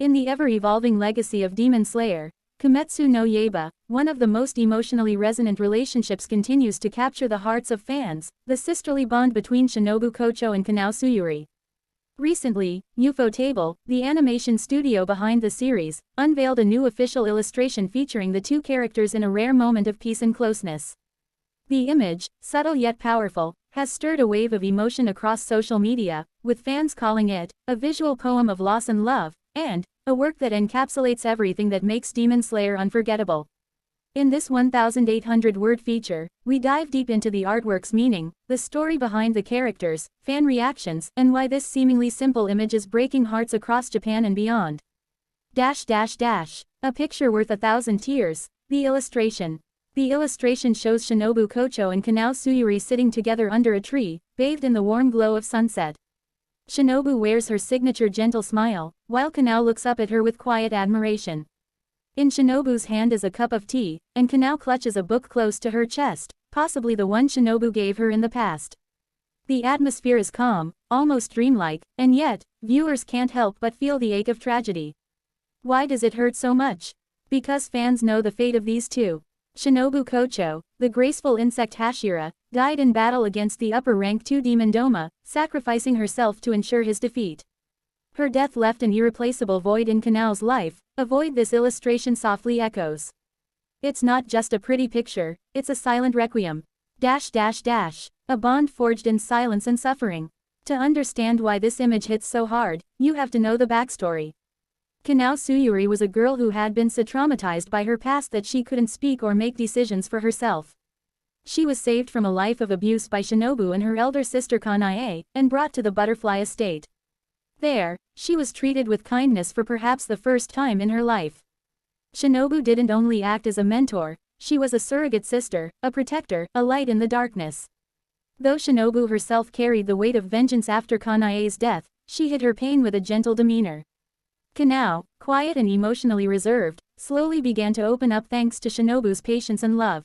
In the ever-evolving legacy of Demon Slayer, Kimetsu no Yaiba, one of the most emotionally resonant relationships continues to capture the hearts of fans, the sisterly bond between Shinobu Kocho and Kanao Suyuri. Recently, ufotable, the animation studio behind the series, unveiled a new official illustration featuring the two characters in a rare moment of peace and closeness. The image, subtle yet powerful, has stirred a wave of emotion across social media, with fans calling it a visual poem of loss and love, and a work that encapsulates everything that makes Demon Slayer unforgettable. In this 1,800-word feature, we dive deep into the artwork's meaning, the story behind the characters, fan reactions, and why this seemingly simple image is breaking hearts across Japan and beyond. A picture worth 1,000 tears. The illustration. The illustration shows Shinobu Kocho and Kanao Suyuri sitting together under a tree, bathed in the warm glow of sunset. Shinobu wears her signature gentle smile, while Kanao looks up at her with quiet admiration. In Shinobu's hand is a cup of tea, and Kanao clutches a book close to her chest, possibly the one Shinobu gave her in the past. The atmosphere is calm, almost dreamlike, and yet, viewers can't help but feel the ache of tragedy. Why does it hurt so much? Because fans know the fate of these two. Shinobu Kocho, the graceful insect Hashira, died in battle against the upper rank 2 demon Doma, sacrificing herself to ensure his defeat. Her death left an irreplaceable void in Kanao's life, a void this illustration softly echoes. It's not just a pretty picture, it's a silent requiem. A bond forged in silence and suffering. To understand why this image hits so hard, you have to know the backstory. Kanao Suyuri was a girl who had been so traumatized by her past that she couldn't speak or make decisions for herself. She was saved from a life of abuse by Shinobu and her elder sister Kanae, and brought to the Butterfly Estate. There, she was treated with kindness for perhaps the first time in her life. Shinobu didn't only act as a mentor, she was a surrogate sister, a protector, a light in the darkness. Though Shinobu herself carried the weight of vengeance after Kanae's death, she hid her pain with a gentle demeanor. Kanao, quiet and emotionally reserved, slowly began to open up thanks to Shinobu's patience and love.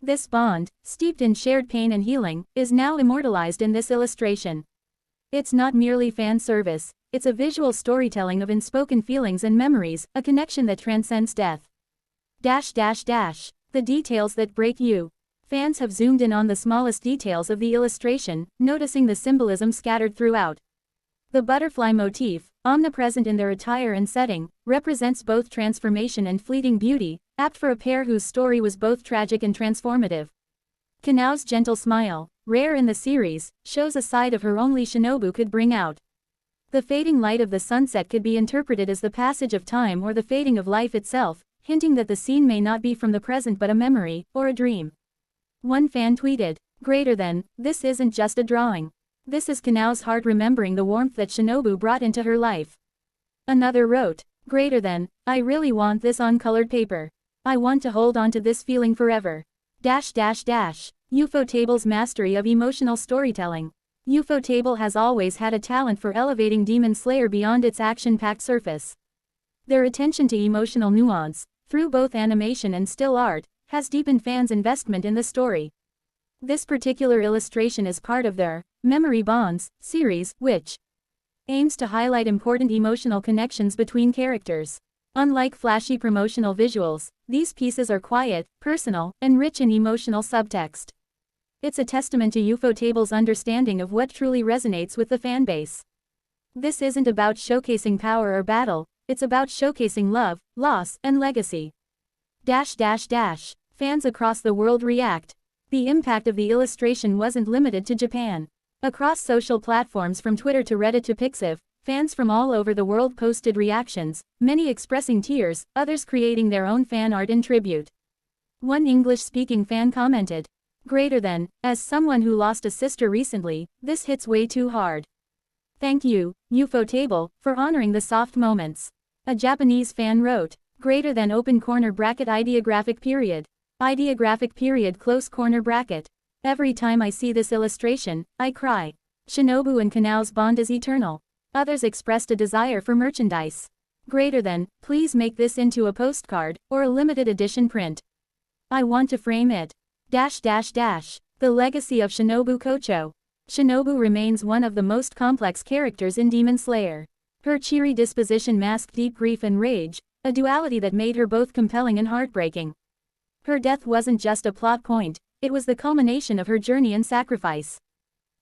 This bond, steeped in shared pain and healing, is now immortalized in this illustration. It's not merely fan service, it's a visual storytelling of unspoken feelings and memories, a connection that transcends death. The details that break you. Fans have zoomed in on the smallest details of the illustration, noticing the symbolism scattered throughout. The butterfly motif, omnipresent in their attire and setting, represents both transformation and fleeting beauty, apt for a pair whose story was both tragic and transformative. Kanao's gentle smile, rare in the series, shows a side of her only Shinobu could bring out. The fading light of the sunset could be interpreted as the passage of time or the fading of life itself, hinting that the scene may not be from the present but a memory, or a dream. One fan tweeted, "This isn't just a drawing. This is Kanao's heart remembering the warmth that Shinobu brought into her life." Another wrote, "I really want this on colored paper. I want to hold on to this feeling forever." Ufotable's mastery of emotional storytelling. Ufotable has always had a talent for elevating Demon Slayer beyond its action-packed surface. Their attention to emotional nuance, through both animation and still art, has deepened fans' investment in the story. This particular illustration is part of their Memory Bonds series, which aims to highlight important emotional connections between characters. Unlike flashy promotional visuals, these pieces are quiet, personal, and rich in emotional subtext. It's a testament to Ufotable's understanding of what truly resonates with the fanbase. This isn't about showcasing power or battle, it's about showcasing love, loss, and legacy. Fans across the world react. The impact of the illustration wasn't limited to Japan. Across social platforms from Twitter to Reddit to Pixiv, fans from all over the world posted reactions, many expressing tears, others creating their own fan art in tribute. One English-speaking fan commented, "As someone who lost a sister recently, this hits way too hard. Thank you, Ufotable, for honoring the soft moments." A Japanese fan wrote, "open corner bracket ideographic period. Ideographic period close corner bracket. Every time I see this illustration, I cry. Shinobu and Kanao's bond is eternal." Others expressed a desire for merchandise. "Please make this into a postcard, or a limited edition print. I want to frame it." The legacy of Shinobu Kocho. Shinobu remains one of the most complex characters in Demon Slayer. Her cheery disposition masked deep grief and rage, a duality that made her both compelling and heartbreaking. Her death wasn't just a plot point, it was the culmination of her journey and sacrifice.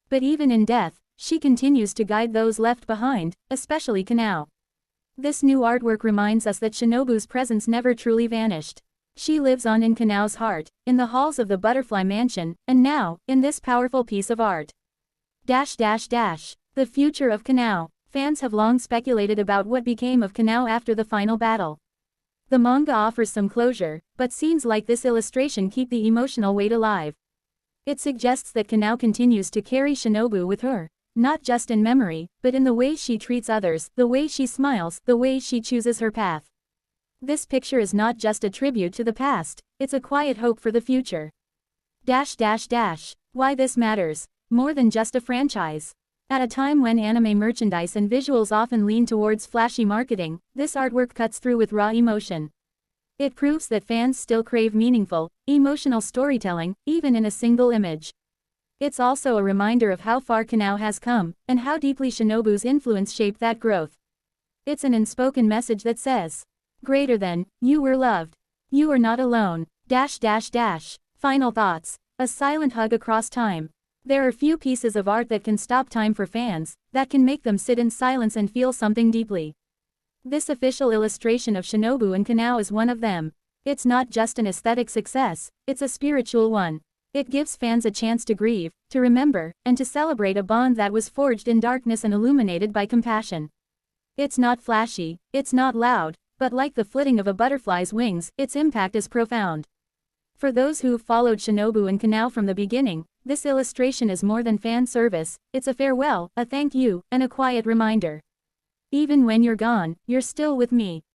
But even in death, she continues to guide those left behind, especially Kanao. This new artwork reminds us that Shinobu's presence never truly vanished. She lives on in Kanao's heart, in the halls of the Butterfly Mansion, and now, in this powerful piece of art. The future of Kanao. Fans have long speculated about what became of Kanao after the final battle. The manga offers some closure, but scenes like this illustration keep the emotional weight alive. It suggests that Kanao continues to carry Shinobu with her, not just in memory, but in the way she treats others, the way she smiles, the way she chooses her path. This picture is not just a tribute to the past, it's a quiet hope for the future. Why this matters. More than just a franchise. At a time when anime merchandise and visuals often lean towards flashy marketing, this artwork cuts through with raw emotion. It proves that fans still crave meaningful, emotional storytelling, even in a single image. It's also a reminder of how far Kanao has come, and how deeply Shinobu's influence shaped that growth. It's an unspoken message that says, greater than, you were loved. You are not alone. Final thoughts. A silent hug across time. There are few pieces of art that can stop time for fans, that can make them sit in silence and feel something deeply. This official illustration of Shinobu and Kanao is one of them. It's not just an aesthetic success, it's a spiritual one. It gives fans a chance to grieve, to remember, and to celebrate a bond that was forged in darkness and illuminated by compassion. It's not flashy, it's not loud, but like the flitting of a butterfly's wings, its impact is profound. For those who've followed Shinobu and Kanao from the beginning, this illustration is more than fan service, it's a farewell, a thank you, and a quiet reminder. Even when you're gone, you're still with me.